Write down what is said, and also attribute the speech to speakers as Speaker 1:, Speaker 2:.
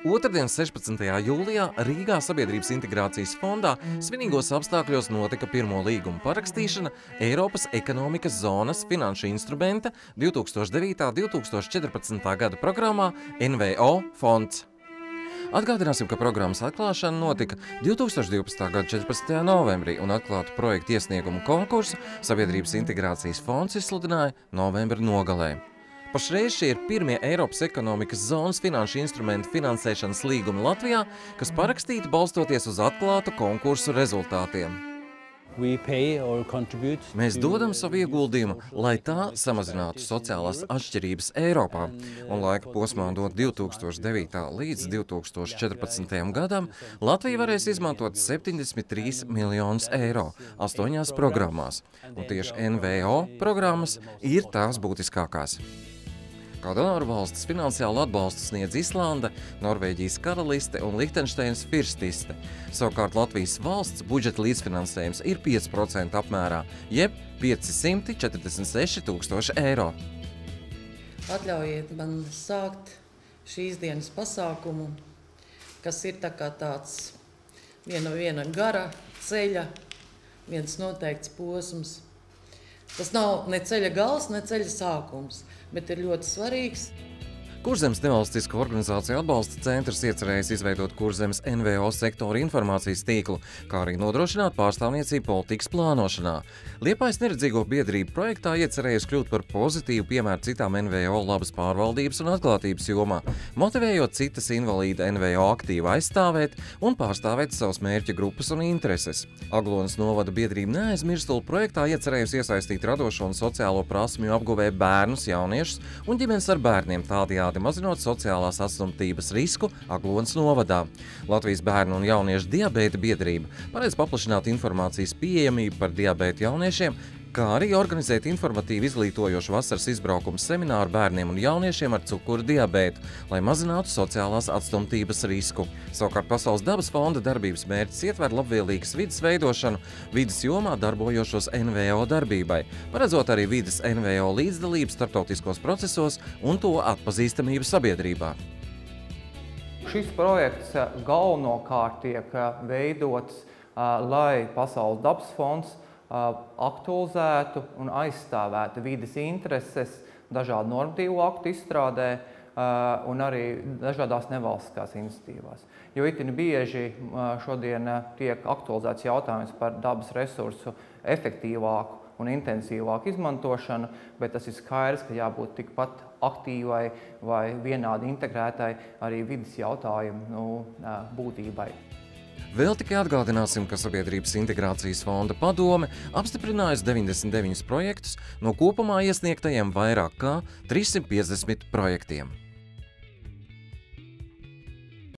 Speaker 1: Otradien, 16. jūlijā, Rīgā Sabiedrības integrācijas fondā svinīgos apstākļos notika pirmo līgumu parakstīšana Eiropas ekonomikas zonas finanšu instrumenta 2009.–2014. gada programmā NVO fonds. Atgādināsim, ka programmas atklāšana notika 2012. gada 14. novembrī un atklātu projektu iesniegumu konkursu Sabiedrības integrācijas fonds izsludināja novembra nogalē. Pašreiz šie ir pirmie Eiropas ekonomikas zonas finanšu instrumentu finansēšanas līgumi Latvijā, kas parakstīti balstoties uz atklātu konkursu rezultātiem. Mēs dodam savu ieguldījumu, lai tā samazinātu sociālās atšķirības Eiropā, un laika posmā no 2009. līdz 2014. gadam Latvija varēs izmantot 73 miljonus eiro 8 programmās, un tieši NVO programmas ir tās būtiskākās. Kā donoru valstis finansiālu atbalstu sniedz Islande, Norvēģijas karaliste un Lihtenšteinas firstiste. Savukārt Latvijas valsts budžeta līdzfinansējums ir 5% apmērā, jeb 546 000 eiro.
Speaker 2: Atļaujiet man sākt šīs dienas pasākumu, kas ir tāds viena gara ceļa, viens noteikts posms. Tas nav ne ceļa gals, ne ceļa sākums, bet ir ļoti svarīgs.
Speaker 1: Kurzemes nevalstisko organizāciju atbalsta centrs iecerējis izveidot Kurzemes NVO sektora informācijas tīklu, kā arī nodrošināt pārstāvniecību politikas plānošanā. Liepājas neredzīgo biedrību projektā iecerējis kļūt par pozitīvu piemēru citām NVO labas pārvaldības un atklātības jomā, motivējot citas invalīda NVO aktīvi aizstāvēt un pārstāvēt savas mērķa grupas un intereses. Aglonas novada biedrība Neaizmirstulu projektā iecerējusi iesaistīt radošo un sociālo prasmju apguvē bērnus, jauniešus un ģimenes ar bērniem, tādējādi mazinot sociālās atstumtības risku Aglonas novadā. Latvijas bērnu un jauniešu diabēta biedrība paredz paplašināt informācijas pieejamību par diabētu jauniešiem, kā arī organizēt informatīvi izglītojošu vasaras izbraukumu semināru bērniem un jauniešiem ar cukura diabētu, lai mazinātu sociālās atstumtības risku. Savukārt Pasaules dabas fonda darbības mērķis ietver labvēlīgas vides veidošanu vides jomā darbojošos NVO darbībai, paredzot arī vides NVO līdzdalību starptautiskos procesos un to atpazīstamību sabiedrībā.
Speaker 3: Šis projekts galvenokārt tiek veidots, lai Pasaules dabas fonds aktualizētu un aizstāvētu vides intereses dažādu normatīvu aktu izstrādē un arī dažādās nevalstiskās iniciatīvās. Jo itin bieži šodien tiek aktualizēts jautājums par dabas resursu efektīvāku un intensīvāku izmantošanu, bet tas ir skaidrs, ka jābūt tikpat aktīvai vai vienādi integrētai arī vides jautājumu būtībai.
Speaker 1: Vēl tikai atgādināsim, ka Sabiedrības integrācijas fonda padome apstiprinājusi 99 projektus no kopumā iesniegtajiem vairāk kā 350 projektiem.